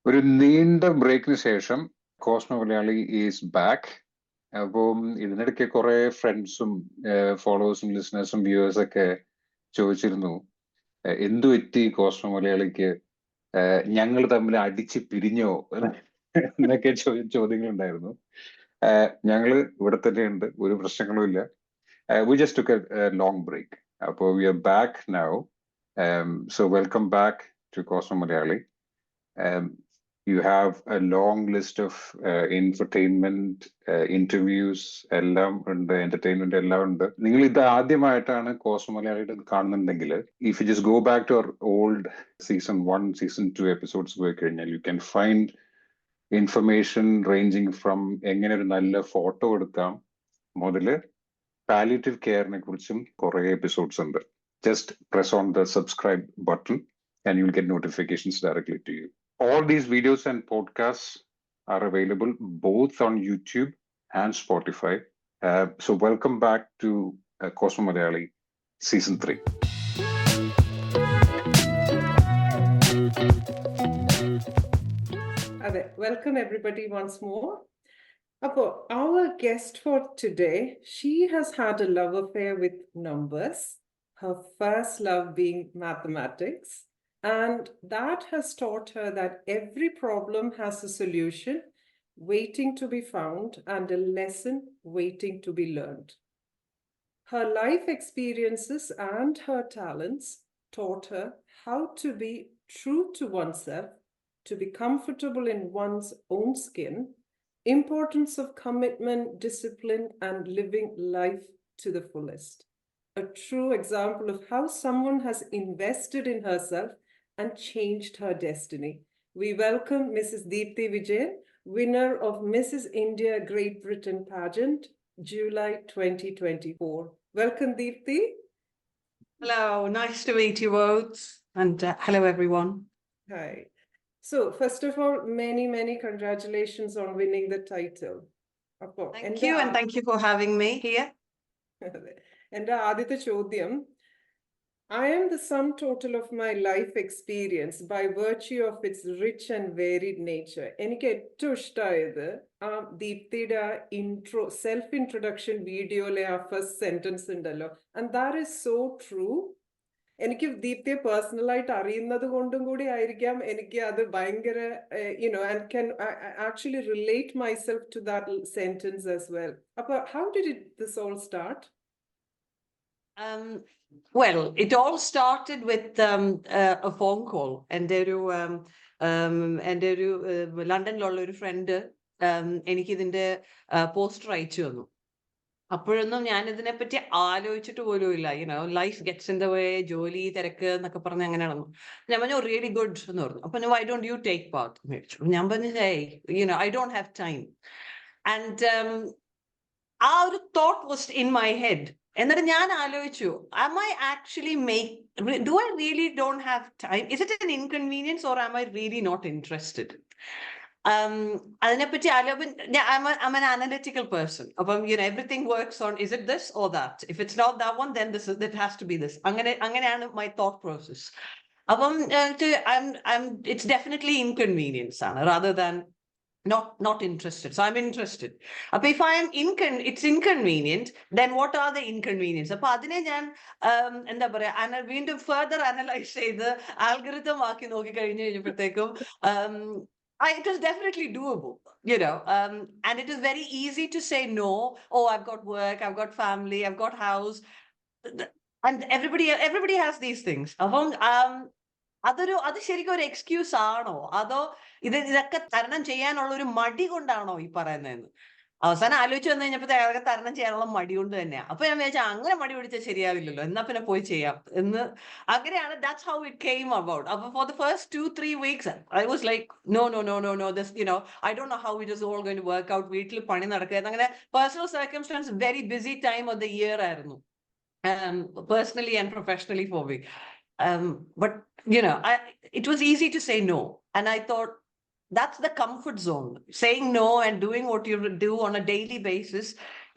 ഒരു നീണ്ട ബ്രേക്കിന് ശേഷം കോസ്മോ മലയാളി ഈസ് ബാക്ക്. അപ്പം ഇതിനിടയ്ക്ക് കുറെ ഫ്രണ്ട്സും ഫോളോവേഴ്സും ലിസണേഴ്സും വ്യൂവേഴ്സ് ഒക്കെ ചോദിച്ചിരുന്നു, എന്തു പറ്റി കോസ്മോ മലയാളിക്ക്, ഞങ്ങൾ തമ്മിൽ അടിച്ച് പിരിഞ്ഞോ എന്നൊക്കെ ചോദ്യങ്ങളുണ്ടായിരുന്നു. ഞങ്ങള് ഇവിടെ തന്നെയുണ്ട്, ഒരു പ്രശ്നങ്ങളും ഇല്ല. We just took a long break. അപ്പോൾ we are back now. So welcome back to Cosmo Malayali. You have a long list of infotainment, interviews, എല്ലാം ഉണ്ട്, എന്റർടൈൻമെന്റ് എല്ലാം ഉണ്ട്. നിങ്ങൾ ഇത് ആദ്യമായിട്ടാണ് കോസ്മോ മലയാളിയുടെ കാണുന്നുണ്ടെങ്കിൽ, if you just go back to our old season 1, season 2 episodes പോയി കഴിഞ്ഞാൽ you can find information ranging from എങ്ങനെ ഒരു നല്ല ഫോട്ടോ എടുക്കാം മുതല് പാലിയേറ്റീവ് കെയറിനെ കുറിച്ചും കുറെ എപ്പിസോഡ്സ് ഉണ്ട്. Just press on the subscribe button and you'll get notifications directly to you. All these videos and podcasts are available both on YouTube and Spotify. So welcome back to Cosmo Malayali Season 3. Welcome everybody once more. Our guest for today, she has had a love affair with numbers, her first love being mathematics, and that has taught her that every problem has a solution waiting to be found and a lesson waiting to be learned. Her life experiences and her talents taught her how to be true to oneself, to be comfortable in one's own skin, importance of commitment, discipline, and living life to the fullest. A true example of how someone has invested in herself and changed her destiny. We welcome Mrs. Deepthi Vijayan, winner of Mrs. India Great Britain pageant, July 2024. Welcome, Deepthi. Hello, nice to meet you both. And hello, everyone. Hi. So, first of all, many congratulations on winning the title. Thank you, and thank you for having me here. And ആദ്യത്തെ ചോദ്യം, I am the sum total of my life experience by virtue of its rich and varied nature. എനിക്ക് ഏറ്റവും ഇഷ്ടമായത് ആ ദീപ്തിയുടെ self introduction വീഡിയോയിലെ ആ first sentence ഉണ്ടല്ലോ, and that is so true. എനിക്ക് ദീപ്തിയെ പേഴ്സണലായിട്ട് അറിയുന്നത് കൊണ്ടും കൂടി ആയിരിക്കാം എനിക്ക് അത് ഭയങ്കര and can actually relate myself to that sentence as well. അപ്പോൾ how did this all start? Well, it all started with a phone call. എൻ്റെ ഒരു ലണ്ടനിലുള്ള ഒരു ഫ്രണ്ട് എനിക്ക് ഇതിന്റെ പോസ്റ്റർ അയച്ചു തന്നു. അപ്പോഴൊന്നും ഞാൻ ഇതിനെപ്പറ്റി ആലോചിച്ചിട്ട് പോലും ഇല്ല. Life gets in the way, ജോലി തിരക്ക് എന്നൊക്കെ പറഞ്ഞ് അങ്ങനെ നടന്നു. ഞാൻ പറഞ്ഞു റിയലി ഗുഡ് എന്ന് പറഞ്ഞു. അപ്പൊ why don't you take part എന്ന് ചോദിച്ചു. ഞാൻ പറഞ്ഞു I don't have time. And ആ ഒരു thought was in my head. എന്നിട്ട് ഞാൻ ആലോചിച്ചു, am I actually do I really don't have time? Is it an inconvenience or am I really not interested? അതിനെപ്പറ്റി I'm an analytical person. അപ്പം everything works on, is it this or that? If it's not that one, then that has to be this. അങ്ങനെയാണ് my thought process. അപ്പം it's definitely inconvenience ആണ് rather than not interested. So I'm interested. But if I am it's inconvenient, then what are the inconvenience? അപ്പൊ അതിനെ ഞാൻ എന്താ പറയാ വീണ്ടും further analyze ചെയ്ത് algorithm ആക്കി നോക്കി കഴിഞ്ഞപ്പോഴത്തേക്കും it was definitely doable, and it is very easy to say no. Oh, I've got work, I've got family, I've got house, and everybody has these things. അത് ശരിക്കും ഒരു എക്സ്ക്യൂസ് ആണോ, അതോ ഇതൊക്കെ തരണം ചെയ്യാനുള്ള ഒരു മടി കൊണ്ടാണോ ഈ പറയുന്നതെന്ന് അവസാനം ആലോചിച്ച് വന്നു കഴിഞ്ഞപ്പോൾ അതൊക്കെ തരണം ചെയ്യാനുള്ള മടി കൊണ്ട് തന്നെയാണ്. അപ്പൊ ഞാൻ വിചാരിച്ചാൽ അങ്ങനെ മടി പിടിച്ചാൽ ശരിയാവില്ലല്ലോ, എന്നാ പിന്നെ പോയി ചെയ്യാം എന്ന്. അങ്ങനെയാണ് that's how it came about. അപ്പൊ for the first 2-3 weeks I was like no this I don't know how it is all going to work out. വീട്ടിൽ പണി നടക്കുക, അങ്ങനെ personal circumstance, very busy time of the year ആയിരുന്നു personally and professionally for me. But it was easy to say no, and I thought that's the comfort zone. Saying no and doing what you do on a daily basis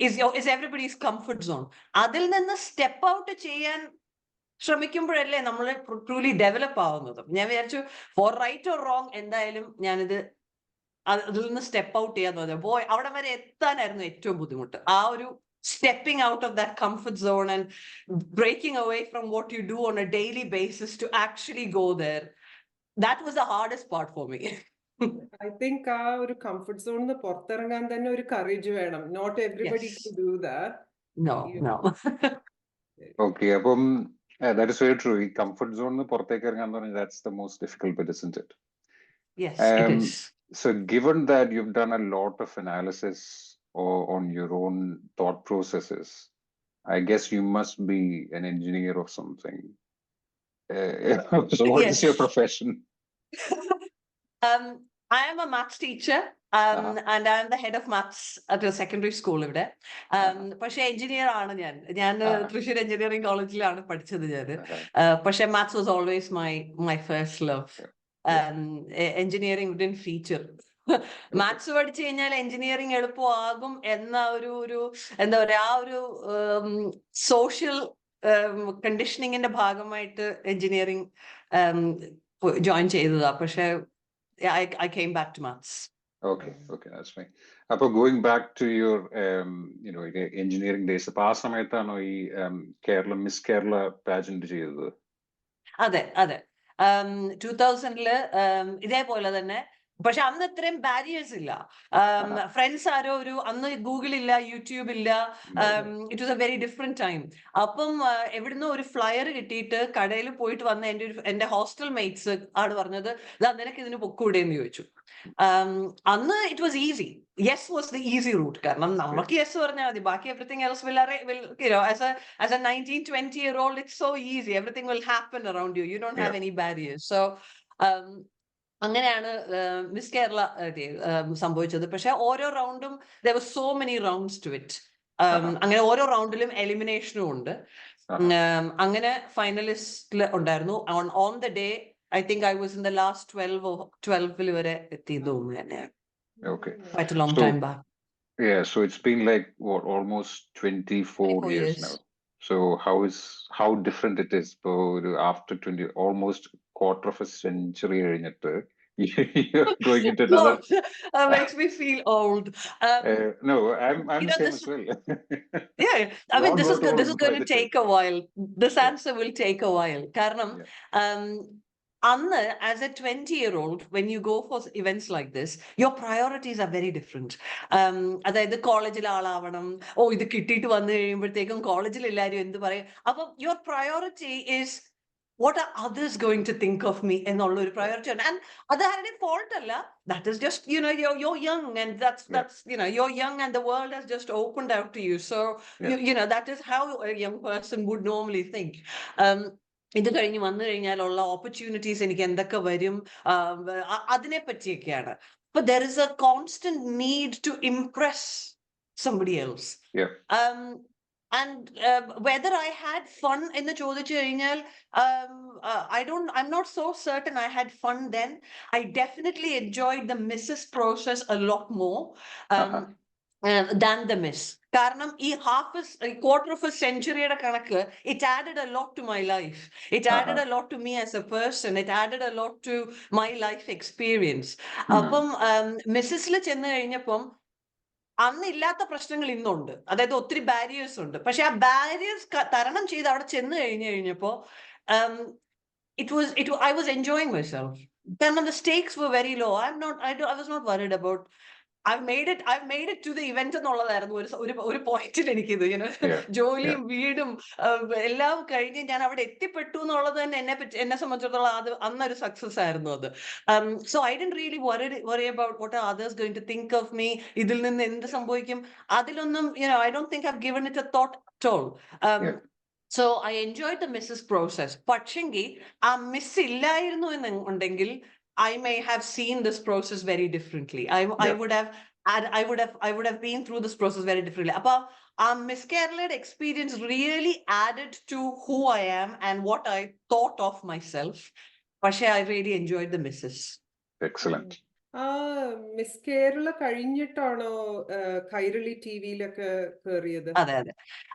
is everybody's comfort zone. Adil ninnu step out cheyan ശ്രമിക്കുമ്പോഴല്ലേ നമ്മൾ truly develop ആവുന്നത്. ഞാൻ വിചാരിച്ചു four right or wrong എന്തായാലും ഞാനിത് അതിൽ നിന്ന് step out ചെയ്യാന്ന് പറഞ്ഞു. അവിടെ വരെ എത്താനായിരുന്നു ഏറ്റവും ബുദ്ധിമുട്ട്. ആ ഒരു stepping out of that comfort zone and breaking away from what you do on a daily basis to actually go there. That was the hardest part for me. I think ആ ഒരു കംഫർട്ട് സോണിന്ന് പുറത്തിറങ്ങാൻ തന്നെ ഒരു courage വേണം. Not everybody Yes. can do that. No. Okay, അപ്പം that is very true. ഈ comfort സോണിന്ന് പുറത്തേക്ക് ഇറങ്ങാൻ പറഞ്ഞാൽ that's the most difficult bit, isn't it? Yes, it is. So given that you've done a lot of analysis on your own thought processes, I guess you must be an engineer or something. So what is Yes. your profession? I am a maths teacher. And I am the head of maths at a secondary school ഇവിടെ. പക്ഷെ engineer ആണ് ഞാൻ Thrissur engineering കോളേജിലാണ് പഠിച്ചത് ഞാൻ. പക്ഷെ maths was always my first love. Engineering didn't feature. Maths പഠിച്ചു കഴിഞ്ഞാൽ എഞ്ചിനീയറിംഗ് എളുപ്പമാകും എന്ന ഒരു എന്താ പറയാ ആ ഒരു സോഷ്യൽ കണ്ടീഷനിങ്ങിന്റെ ഭാഗമായിട്ട് എഞ്ചിനീയറിംഗ് ജോയിൻ ചെയ്തതാ. പക്ഷെ I came back to maths. Okay, that's fine. Apo going back to your engineering days, അപ്പൊ ആ സമയത്താണോ ഈ കേരള മിസ് കേരള പാജന്റ് ചെയ്തത്? അതെ 2000-ല് ഇതേപോലെ തന്നെ. പക്ഷെ അന്ന് ഇത്രയും ബാരിയേഴ്സ് ഇല്ല. ഫ്രണ്ട്സ് ആരോ അന്ന് ഗൂഗിൾ ഇല്ല, യൂട്യൂബ് ഇല്ല. It was A very different time. അപ്പം എവിടുന്നോ ഒരു ഫ്ലയർ കിട്ടിയിട്ട് കടയിൽ പോയിട്ട് വന്ന എന്റെ ഹോസ്റ്റൽ മേറ്റ്സ് ആണ് പറഞ്ഞത്, നിനക്ക് ഇതിന് പൊക്കൂടെ എന്ന് ചോദിച്ചു. അന്ന് it was easy. Yes was the easy route. കാരണം നമുക്ക് യെസ് പറഞ്ഞാൽ മതി, ബാക്കി everything else will as a 19-20-year-old it's so easy, everything will happen around you, you don't have any barriers. So അങ്ങനെയാണ് മിസ് കേരള സംഭവിച്ചത്. പക്ഷെ ഓരോ റൗണ്ടും there were so many rounds to it. അങ്ങനെ ഓരോ റൗണ്ടിലും എലിമിനേഷനും ഉണ്ട്. അങ്ങനെ ഫൈനലിസ്റ്റിൽ ഉണ്ടായിരുന്നു. on the day I think I was in the last 12 വരെ എത്തിയത് തന്നെ. Okay, quite a long time back. Yeah, so it's been like what, almost 24 years now. So how different it is after almost quarter of a century you're going into another. Makes me feel old. No, I'm the same as well. Yeah, I mean this is going to take a while. This answer will take a while. കാരണം Anna, as a 20-year-old, when you go for events like this, your priorities are very different. അതായത് കോളേജിൽ ആളാവണം, ഇത് കിട്ടിയിട്ട് വന്നു കഴിയുമ്പോഴത്തേക്കും കോളേജിൽ എല്ലാവരും എന്ത് പറയും. അപ്പം your priority is what are others going to think of me എന്നുള്ള ഒരു priority ആണ്. And അതാരുടെ fault അല്ല. That is just, you're young and that's you're young and the world has just opened out to you. So, that is how a young person would normally think. ഇത് കഴിഞ്ഞ് വന്നു കഴിഞ്ഞാലുള്ള opportunities എനിക്ക് എന്തൊക്കെ വരും, അതിനെ പറ്റിയൊക്കെയാണ്. But there is a constant need to impress somebody else. And whether I had fun എന്ന് ചോദിച്ചു കഴിഞ്ഞാൽ I'm not so certain I had fun then. I definitely enjoyed the Mrs. process a lot more than the Miss. കാരണം ഈ quarter of a centuryയുടെ കണക്ക്, it added a lot to my life. It added a lot to me as a person. It added a lot to my life experience. അപ്പം മിസ്സസിൽ ചെന്ന് കഴിഞ്ഞപ്പം അന്നില്ലാത്ത പ്രശ്നങ്ങൾ ഇന്നുണ്ട്. അതായത് ഒത്തിരി ബാരിയേഴ്സ് ഉണ്ട്. പക്ഷെ ആ ബാരിയേഴ്സ് തരണം ചെയ്ത് അവിടെ ചെന്ന് കഴിഞ്ഞപ്പോ I was enjoying myself. കാരണം the stakes were very low. I was not worried about I've made it to the event എന്നുള്ളതായിരുന്നു ഒരു പോയിന്റിൽ എനിക്കിത് ജോലിയും വീടും എല്ലാം കഴിഞ്ഞ് ഞാൻ അവിടെ എത്തിപ്പെട്ടു എന്നുള്ളത് തന്നെ എന്നെ സംബന്ധിച്ചിടത്തോളം അത് അന്നൊരു സക്സസ് ആയിരുന്നു അത്. So I didn't really worry about what are others going to think of me. ഇതിൽ നിന്ന് എന്ത് സംഭവിക്കും അതിലൊന്നും I don't think I've given it a thought at all. So I enjoyed the Mrs. process. പക്ഷെങ്കിൽ ആ miss ഇല്ലായിരുന്നു എന്നുണ്ടെങ്കിൽ I may have seen this process very differently. I would have been through this process very differently. Appa Miss Kerala experience really added to who I am and what I thought of myself. Pashe I really enjoyed the misses. Excellent. ആ miss Kerala കഴിഞ്ഞിട്ടാണോ Kairali ടിവിയിലൊക്കെ കേറിയത്? അതെ അതെ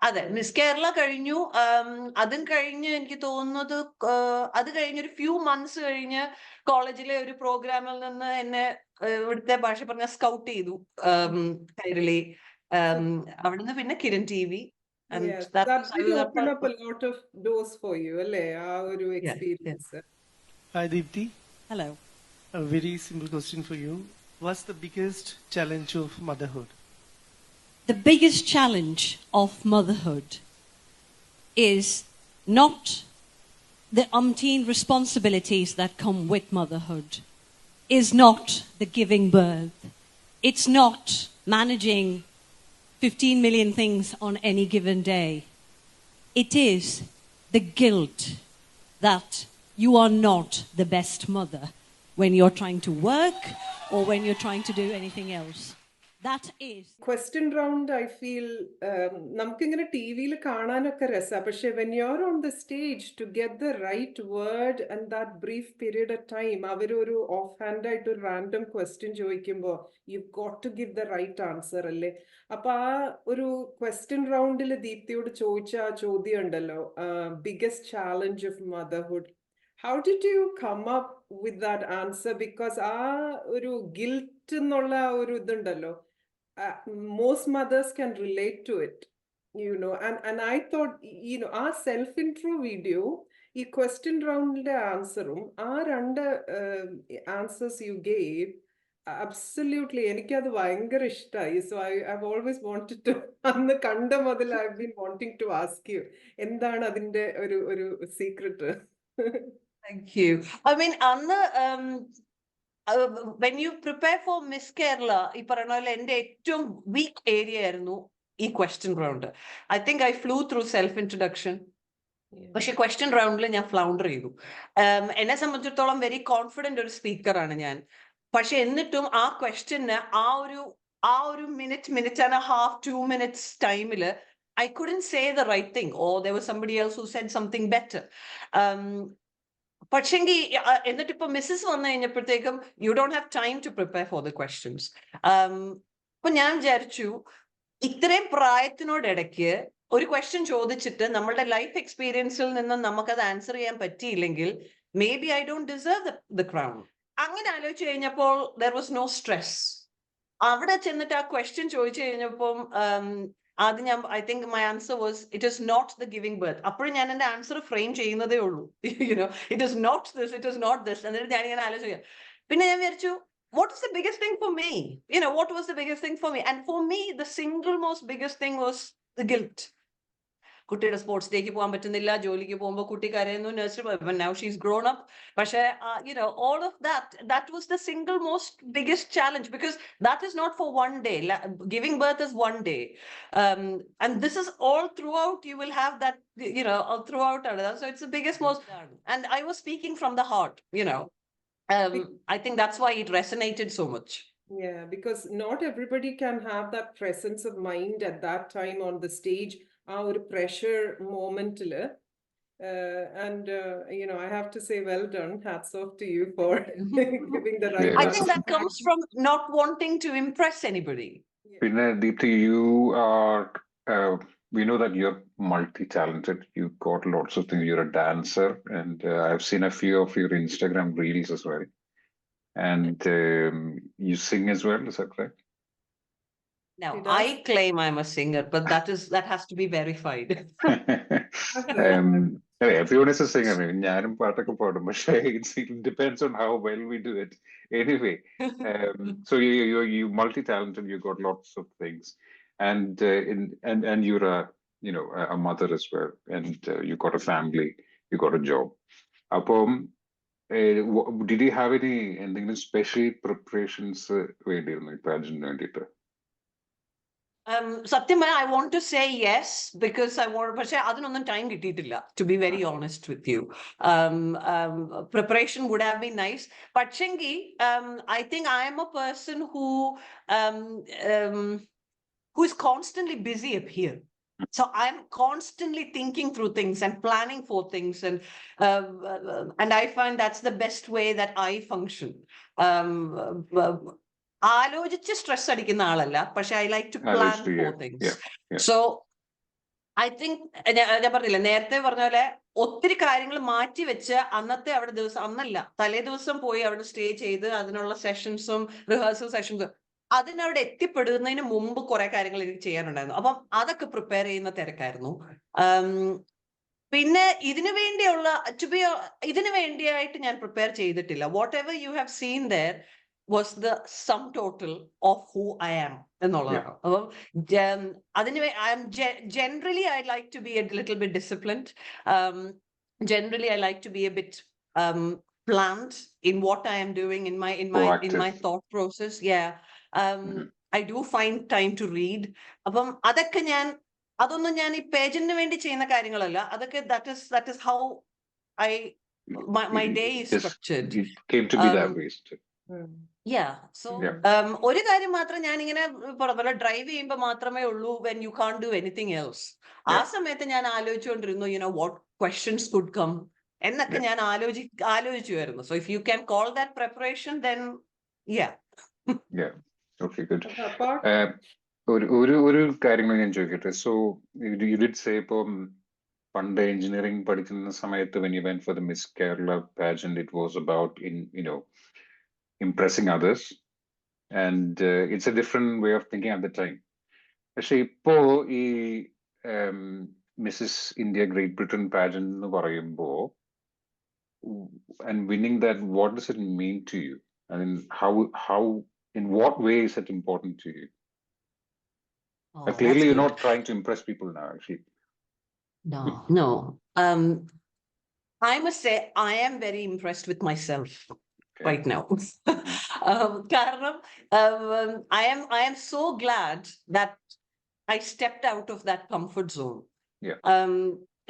അതെ miss Kerala കഴിഞ്ഞു. അതും കഴിഞ്ഞ് എനിക്ക് തോന്നുന്നത് അത് കഴിഞ്ഞൊരു ഫ്യൂ മന്ത്സ് കഴിഞ്ഞ് കോളേജിലെ ഒരു പ്രോഗ്രാമിൽ നിന്ന് എന്നെ ഇവിടുത്തെ ഭാഷ പറഞ്ഞ സ്കൗട്ട് ചെയ്തു കൈരളി. So, അവിടുന്ന് പിന്നെ Kiran TV. yes, that did open up a lot of doors for you, അല്ലേ? ആ ഒരു experience. Hi, Deepthi. Hello. A very simple question for you. What's the biggest challenge of motherhood? The biggest challenge of motherhood is not the umpteen responsibilities that come with motherhood, is not the giving birth, it's not managing 15 million things on any given day. It is the guilt that you are not the best mother when you're trying to work or when you're trying to do anything else. That is. Question round I feel നമുക്കിങ്ങനെ ടി വിയിൽ കാണാനൊക്കെ രസമാണ്, പക്ഷെ when you are on the stage to get the right word and that brief period of time അവരൊരു off hand ആയിട്ട് ഒരു random question ചോദിക്കുമ്പോൾ you got to give the right answer അല്ലേ. അപ്പൊ ആ ഒരു ക്വസ്റ്റ്യൻ റൗണ്ടിൽ ദീപ്തിയോട് ചോദിച്ച ആ ചോദ്യം ഉണ്ടല്ലോ, biggest challenge of motherhood, how did you come up with that answer? Because ആ ഒരു ഗിൽറ്റ് എന്നുള്ള ആ ഒരു ഇതുണ്ടല്ലോ, most mothers can relate to it, and I thought, our self-intro video, ഈ question roundന്റെ ആൻസറും ആ രണ്ട് answers you gave, absolutely എനിക്കത് ഭയങ്കര ഇഷ്ടമായി. So I've always wanted to അന്ന് കണ്ട മുതൽ I've been wanting to ask you, എന്താണ് അതിന്റെ ഒരു secret? Thank you. I mean, അന്ന് when you prepare for Miss Kerala, ഈ പറയുന്ന പോലെ എന്റെ ഏറ്റവും വീക്ക് ഏരിയ ആയിരുന്നു ഈ question round. I think I flew through self introduction, പക്ഷെ ക്വസ്റ്റ്യൻ റൗണ്ടിൽ ഞാൻ ഫ്ലൗണ്ടർ ചെയ്തു. എന്നെ സംബന്ധിച്ചിടത്തോളം വെരി കോൺഫിഡന്റ് ഒരു സ്പീക്കറാണ് ഞാൻ. പക്ഷെ എന്നിട്ടും ആ ക്വസ്റ്റ്യന് ആ ഒരു മിനിറ്റ് ആൻഡ് ഹാഫ് 2 minutes ടൈമില് I couldn't say the right thing, or there was somebody else who said something better. പക്ഷെങ്കിൽ എന്നിട്ട് ഇപ്പൊ മിസ്സസ് വന്നു കഴിഞ്ഞപ്പോഴത്തേക്കും you don't have time to prepare for the questions. അപ്പൊ ഞാൻ വിചാരിച്ചു ഇത്രയും പ്രായത്തിനോടിടയ്ക്ക് ഒരു ക്വസ്റ്റ്യൻ ചോദിച്ചിട്ട് നമ്മളുടെ ലൈഫ് എക്സ്പീരിയൻസിൽ നിന്ന് നമുക്കത് ആൻസർ ചെയ്യാൻ പറ്റിയില്ലെങ്കിൽ may be I don't deserve the crown. അങ്ങനെ ആലോചിച്ച് കഴിഞ്ഞപ്പോൾ ദർ വാസ് നോ സ്ട്രെസ്. അവിടെ ചെന്നിട്ട് ആ ക്വസ്റ്റ്യൻ ചോദിച്ചു കഴിഞ്ഞപ്പം ആദ്യം I think my answer was it is not the giving birth. അപ്പോഴും ഞാൻ എന്റെ ആൻസർ ഫ്രെയിം ചെയ്യുന്നതേ ഉള്ളൂ, it is not this, it is not this. എന്നിട്ട് ഞാനിങ്ങനെ ആലോചിക്കാം. പിന്നെ ഞാൻ വിചാരിച്ചു, what is the biggest thing for me? What was the biggest thing for me? And for me, the single most biggest thing was the guilt. കുട്ടിയുടെ sports ഡേക്ക് പോകാൻ പറ്റുന്നില്ല, ജോലിക്ക് പോകുമ്പോൾ കുട്ടി കരയുന്നു, nursery now she's grown up. പക്ഷേ all of that was the single most biggest challenge, because that is not for one day. Giving birth is one day, and this is all throughout. You will have that all throughout. So it's the biggest most, and I was speaking from the heart. I think that's why it resonated so much. Yeah, because not everybody can have that presence of mind at that time on the stage, ആ ഒരു pressure momentല്. And I have to say, well done, hats off to you for giving the right I think that comes from not wanting to impress anybody. പിന്നെ Deepthi, you are we know that you're multi-talented. You got lots of things. You're a dancer, and I've seen a few of your Instagram reels as well. And you sing as well, is that correct? Now, I claim I'm a singer, but that has to be verified. Everyone is a singer. ഞാനും പാട്ടൊക്കെ പാടും, പക്ഷേ it depends on how well we do it. Anyway, so you multi-talented. You got lots of things, and you're a mother as well, and you got a family. You got a job. അപ്പം did you have എന്തെങ്കിലും special preparations വേണ്ടിയിരുന്നു ഈ പാജന്റിന് വേണ്ടിയിട്ട്? Satyam, I want to say yes, because പക്ഷേ അതിനൊന്നും time കിട്ടിയിട്ടില്ല, to be very honest with you. Preparation would have been nice, പക്ഷെങ്കിൽ I think I am a person who is constantly busy up here. So I'm constantly thinking through things and planning for things, and I find that's the best way that I function. ആലോചിച്ച് stress അടിക്കുന്ന ആളല്ല, പക്ഷെ I like to plan Obviously, for yeah, things. yeah. So I think ഞാൻ പറഞ്ഞില്ല, നേരത്തെ പറഞ്ഞ പോലെ ഒത്തിരി കാര്യങ്ങൾ മാറ്റി വെച്ച് അന്നത്തെ അവിടെ ദിവസം, അന്നല്ല തലേ ദിവസം പോയി അവിടെ സ്റ്റേ ചെയ്ത് അതിനുള്ള സെഷൻസും റിഹേഴ്സൽ സെഷൻസും അതിനവിടെ എത്തിപ്പെടുന്നതിന് മുമ്പ് കുറെ കാര്യങ്ങൾ എനിക്ക് ചെയ്യാനുണ്ടായിരുന്നു. അപ്പം അതൊക്കെ പ്രിപ്പയർ ചെയ്യുന്ന തിരക്കായിരുന്നു. പിന്നെ ഇതിനു വേണ്ടിയുള്ള ഇതിനു വേണ്ടിയായിട്ട് ഞാൻ പ്രിപ്പയർ ചെയ്തിട്ടില്ല. Whatever you have seen there was the sum total of who I am എന്നുള്ളതാണ്. അപ്പം അതിന് generally I like to be a little bit disciplined. Generally I like to be a bit planned in what I am doing in my thought process. Yeah. I do find time to read. അപ്പം അതൊന്നും ഞാൻ ഈ പേജിന് വേണ്ടി ചെയ്യുന്ന കാര്യങ്ങളല്ല. അതൊക്കെ that is how my day is structured. It came to be that way. Yeah. So ഒരു കാര്യം മാത്രം ഞാൻ ഇങ്ങനെ ഡ്രൈവ് ചെയ്യുമ്പോൾ മാത്രമേ ഉള്ളൂ when you can't do anything else. ആ സമയത്ത് ഞാൻ ആലോചിച്ചുകൊണ്ടിരുന്നു what questions could come എന്നൊക്കെ ഞാൻ ആലോചിച്ചുവരുന്നു. So if you can call that preparation, then yeah. Yeah. Okay, good. ഒരു കാര്യങ്ങൾ ഞാൻ ചോദിക്കട്ടെ. സോ യു ഡിഡ് സേ ഇപ്പം പണ്ട് എഞ്ചിനീയറിംഗ് പഠിക്കുന്ന സമയത്ത് when you went for the Miss Kerala pageant, it was about impressing others, and it's a different way of thinking at the time. പക്ഷെ ഇപ്പോ ഈ Mrs India Great Britain pageant എന്ന് പറയുമ്പോ and winning that, what does it mean to you? I mean, how in what way is it important to you? Clearly you're not trying to impress people now, actually. No. I must say I am very impressed with myself right now. Karanam, I am so glad that I stepped out of that comfort zone. Yeah.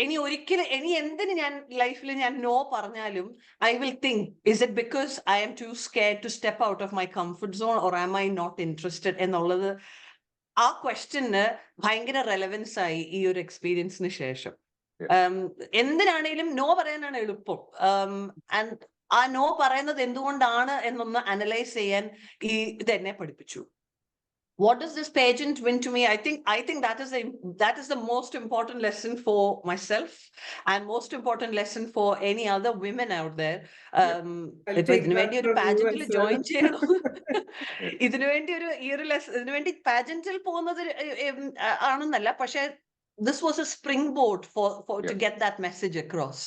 ഇനി എന്തിന് ഞാൻ ലൈഫിൽ ഞാൻ no പറഞ്ഞാലും I will think, is it because I am too scared to step out of my comfort zone, or am I not interested എന്നുള്ളത് ആ question ഭയങ്കര relevance ആയി ഈ ഒരു എക്സ്പീരിയൻസിന് ശേഷം. എന്തിനാണേലും നോ പറയാനാണ് എളുപ്പം. ആൻഡ് ആ നോ പറയുന്നത് എന്തുകൊണ്ടാണ് എന്നൊന്ന് അനലൈസ് ചെയ്യാൻ ഇതെന്നെ പഠിപ്പിച്ചു. What does this pageant win to me? I think that is the most important lesson for myself, and most important lesson for any other women out there. ഇതിനു വേണ്ടി ഒരു പാജന്റിൽ ജോയിൻ ചെയ്യണം, ഇതിനു വേണ്ടി പാജന്റിൽ പോകുന്നത് ആണെന്നല്ല, പക്ഷെ this was a springboard for to get that message across.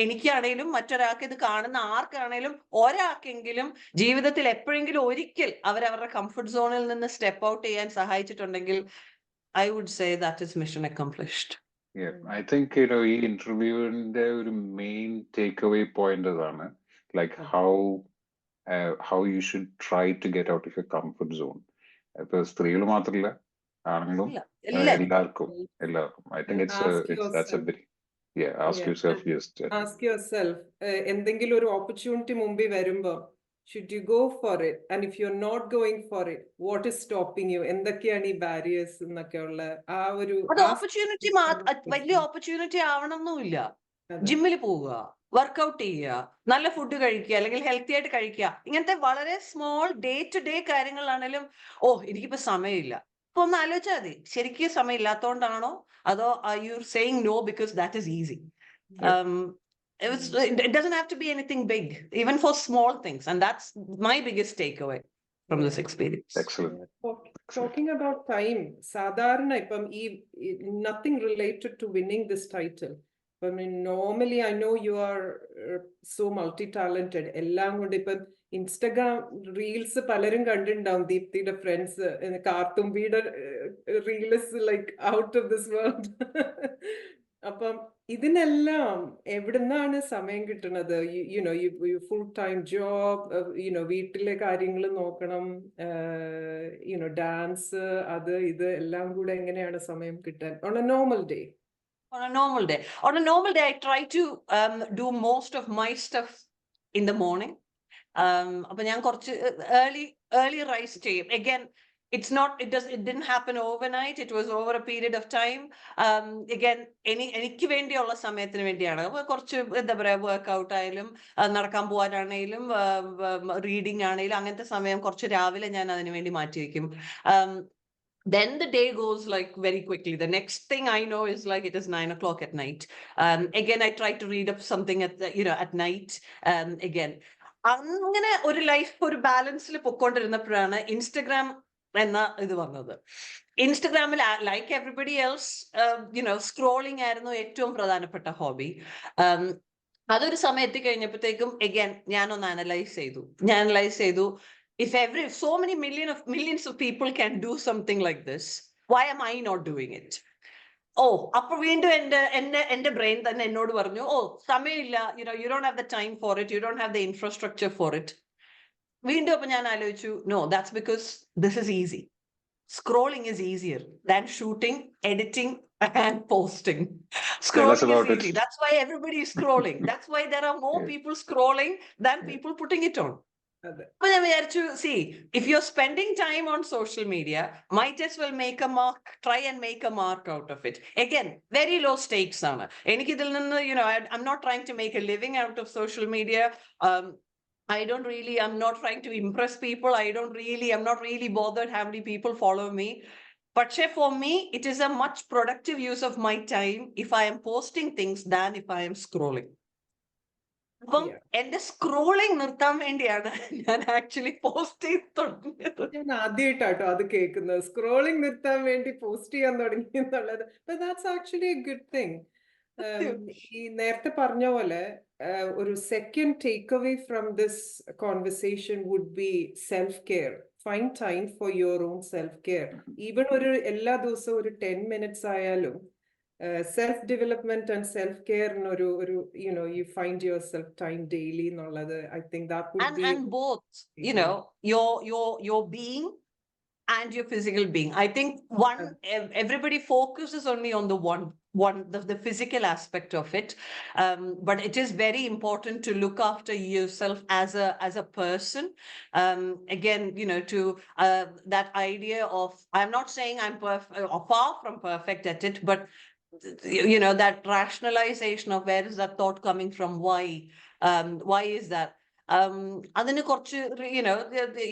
എനിക്കാണേലും മറ്റൊരാൾക്ക്, ഇത് കാണുന്ന ആർക്കാണേലും ഒരാൾക്കെങ്കിലും ജീവിതത്തിൽ എപ്പോഴെങ്കിലും ഒരിക്കൽ അവരവരുടെ കംഫർട്ട് സോണിൽ നിന്ന് സ്റ്റെപ്പ് ഔട്ട് ചെയ്യാൻ സഹായിച്ചിട്ടുണ്ടെങ്കിൽ I would say that is mission accomplished. Yeah, I think ഈ ഇന്റർവ്യൂവിന്റെ ഒരു മെയിൻ ടേക്ക് അവേ പോയിന്റ് അതാണ്, like how you should try to get out of your comfort zone. ഇപ്പൊ സ്ത്രീകൾ മാത്രമല്ല, ആണെങ്കിലും എല്ലാവർക്കും. I think that's a bit. Yeah, ask yourself. Ask yourself, എന്തെങ്കിലും ഒരു ഓപ്പർച്യൂണിറ്റി മുമ്പിൽ വരുമ്പോ should you go for it, and if you're not going for it, what is stopping you? എന്തൊക്കെയാണ് ഈ ബാരിയേഴ്സ് എന്നൊക്കെയുള്ള ആ ഒരു ഓപ്പർച്യൂണിറ്റി വലിയ ഓപ്പർച്യൂണിറ്റി ആവണമെന്നില്ല. ജിമ്മിൽ പോവുക, വർക്ക്ഔട്ട് ചെയ്യുക, നല്ല ഫുഡ് കഴിക്കുക, അല്ലെങ്കിൽ ഹെൽത്തി ആയിട്ട് കഴിക്കുക, ഇങ്ങനത്തെ വളരെ സ്മോൾ ഡേ ടു ഡേ കാര്യങ്ങളാണെങ്കിലും എനിക്കിപ്പോ സമയമില്ല, അപ്പൊ ഒന്ന് ആലോചിച്ചാൽ മതി, ശരിക്കും സമയം ഇല്ലാത്തതുകൊണ്ടാണോ, അതോ you're saying no because that is easy? It doesn't have to be anything big, even for small things, and that's my biggest takeaway from this experience. Excellent. Talking about time, sadharana ippam nothing related to winning this title. I mean, normally I know you are so multi-talented. എല്ലാം കൊണ്ട് ഇപ്പം Instagram reels പലരും കണ്ടിട്ടുണ്ടാവും, ദീപ്തിയുടെ friends കാർത്തുമ്പിയുടെ reels like out of this world. അപ്പം ഇതിനെല്ലാം എവിടുന്നാണ് സമയം കിട്ടുന്നത്? ഫുൾ ടൈം ജോബ്, വീട്ടിലെ കാര്യങ്ങൾ നോക്കണം, ഡാൻസ്, അത് ഇത് എല്ലാം കൂടെ എങ്ങനെയാണ് സമയം കിട്ടാൻ on a normal day? On a normal day, I try to do most of my stuff in the morning. അപ്പൊ ഞാൻ കുറച്ച് early rise ചെയ്യും. Again, it didn't happen overnight. It was over a period of time. Again, എനിക്ക് വേണ്ടിയുള്ള സമയത്തിന് വേണ്ടിയാണ്. കുറച്ച് എന്താ പറയാ, വർക്ക്ഔട്ട് ആയാലും നടക്കാൻ പോകാനാണെങ്കിലും റീഡിങ് ആണെങ്കിലും അങ്ങനത്തെ സമയം കുറച്ച് രാവിലെ ഞാൻ അതിനു വേണ്ടി മാറ്റി വെക്കും. Then the day goes like very quickly. The next thing I know is like it is 9 o'clock at night. Again, I try to read up something at night. Again, അങ്ങനെ ഒരു ലൈഫ് ഒരു ബാലൻസിൽ പൊക്കോണ്ടിരുന്നപ്പോഴാണ് ഇൻസ്റ്റഗ്രാം എന്ന ഇത് വന്നത്. ഇൻസ്റ്റഗ്രാമിൽ like everybody else scrolling ആയിരുന്നു ഏറ്റവും പ്രധാനപ്പെട്ട ഹോബി. അതൊരു സമയം എത്തിക്കഴിഞ്ഞപ്പോഴത്തേക്കും again ഞാനൊന്ന് അനലൈസ് ചെയ്തു. If so many millions of people can do something like this, why am I not doing it? അപ്പൊ വീണ്ടും എന്റെ ബ്രെയിൻ തന്നെ എന്നോട് പറഞ്ഞു, സമയമില്ല, you don't have the time for it, you don't have the infrastructure for it. വീണ്ടും അപ്പൊ ഞാൻ ആലോചിച്ചു, no, that's because this is easy. Scrolling is easier than shooting, editing and posting. Scrolling is easy. That's why everybody is scrolling. That's why there are more people scrolling than people putting it on. But I mean, see, if you're spending time on social media, might as well try and make a mark out of it. Again, very low stakes. I'm not trying to make a living out of social media. I'm not trying to impress people. I'm not really bothered how many people follow me. But for me, it is a much productive use of my time if I am posting things than if I am scrolling. അപ്പം എന്റെ scrolling നിർത്താൻ വേണ്ടിയാണ് ഞാൻ actually post ചെയ്ത് തുടങ്ങിയത്. ഞാൻ ആദ്യമായിട്ടാട്ടോ അത് കേൾക്കുന്നത്, സ്ക്രോളിംഗ് നിർത്താൻ വേണ്ടി പോസ്റ്റ് ചെയ്യാൻ തുടങ്ങി എന്നുള്ളത്. That's actually a good thing. ഈ നേരത്തെ പറഞ്ഞ പോലെ ഒരു second takeaway from this conversation would be self care. Find time for your own self care. Even എല്ലാ ദിവസവും ഒരു 10 minutes ആയാലും self-development and self-care, you find yourself time daily. I think that would be... And both, your being and your physical being. I think everybody focuses only on the physical aspect of it. But it is very important to look after yourself as a person. Again, to that idea of, I'm not saying I'm far from perfect at it, but that rationalization of where is that thought coming from, why is that,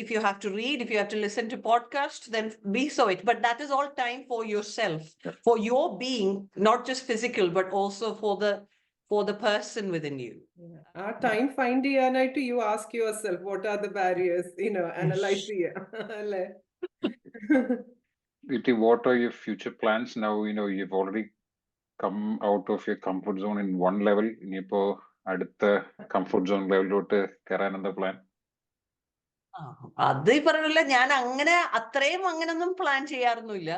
if you have to read, if you have to listen to podcasts, then be so it, but that is all time for yourself, for your being, not just physical but also for the person within you. Our time find you ask yourself what are the barriers, analyze. What are your future plans now? You've already come out of your comfort zone in one level. ഇനിയിപ്പോ അടുത്ത comfort zone ലെവലിലോട്ട് കയറാൻ എന്താ plan? അത് ഈ പറഞ്ഞില്ല, ഞാൻ അത്രയും അങ്ങനൊന്നും പ്ലാൻ ചെയ്യാറൊന്നുമില്ല.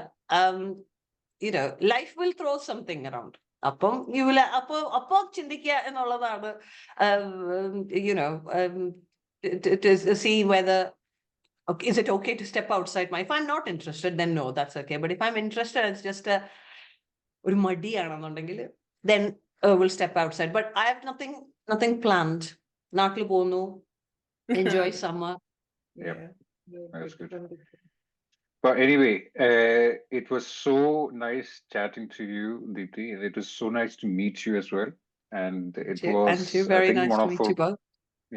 Life will throw something around. അപ്പം അപ്പൊ ചിന്തിക്കുക എന്നുള്ളതാണ്. To see whether is it okay to step outside if I'm not interested, then no, that's okay. But if I'm interested, it's just ഒരു മടിയാണെന്നുണ്ടെങ്കിൽ then we'll step outside. But I have nothing planned. നാട്ടിൽ പോകുന്നു, enjoy summer. Yeah, that's good. But anyway, it was so nice chatting to you, Deepti. It was so nice to meet you as well. And it was very nice to meet you both.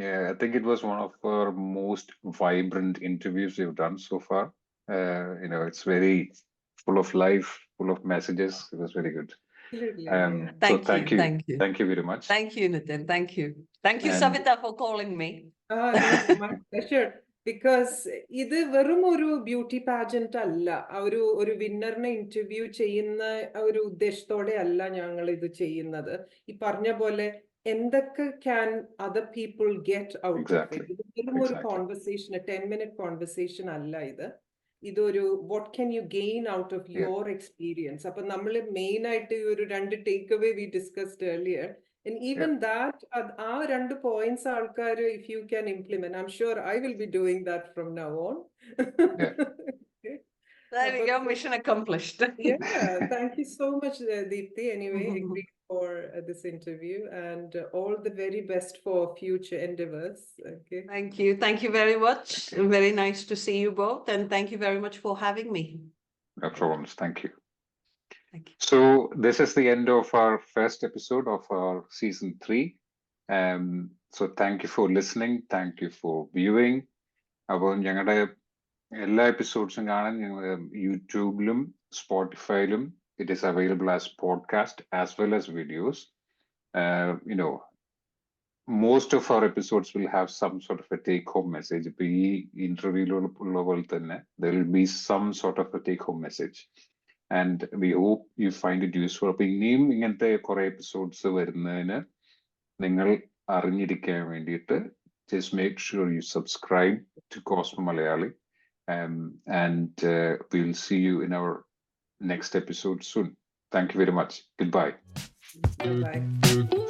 Yeah, I think it was one of our most vibrant interviews we've done so far. It's very full of life, full of messages. It was very good. Thank you. Thank you very much. Thank you, Nitin. Thank you. Thank you, Savita, for calling me. My pleasure. Because ഇത് വെറും ഒരു beauty pageant അല്ല, ഒരു വിന്നറിനെ interview ചെയ്യുന്ന ഒരു ഉദ്ദേശത്തോടെ അല്ല ഞങ്ങൾ ഇത് ചെയ്യുന്നത്. ഈ പറഞ്ഞ പോലെ എന്തൊക്കെ can other people get out of it? ഇത് വെറും ഒരു കോൺവെർസേഷൻ, 10-minute കോൺവെർസേഷൻ അല്ല ഇത്. ഇതൊരു what can you gain out of your experience? അപ്പൊ നമ്മൾ മെയിൻ ആയിട്ട് ഒരു 2 take away we discussed earlier. And even that, ആ 2 points ആൾക്കാർ, if you can implement, I'm sure I will be doing that from now on. There we go, mission accomplished. Yeah, thank you so much, Deepti. Anyway, for this interview, and all the very best for future endeavors. Okay. Thank you. Thank you very much. Very nice to see you both. And thank you very much for having me. No problems. Thank you. Thank you. So this is the end of our first episode of our season 3. So thank you for listening. Thank you for viewing. അപ്പോൾ ഞങ്ങളുടെ എല്ലാ എപ്പിസോഡ്സും കാണാൻ ഞങ്ങൾ യൂട്യൂബിലും സ്പോട്ടിഫൈയിലും it is available as podcast as well as videos. Most of our episodes will have some sort of a take-home message. ഇപ്പൊ ഈ ഇന്റർവ്യൂലുള്ള പോലെ തന്നെ there will be some sort of a take-home message. And we hope you find it useful. അപ്പൊ ഇനിയും ഇങ്ങനത്തെ കുറെ episodes വരുന്നതിന് നിങ്ങൾ അറിഞ്ഞിരിക്കാൻ വേണ്ടിയിട്ട് just make sure you subscribe to Cosmo Malayali. And we'll see you in our next episode soon. Thank you very much. Goodbye. Bye-bye.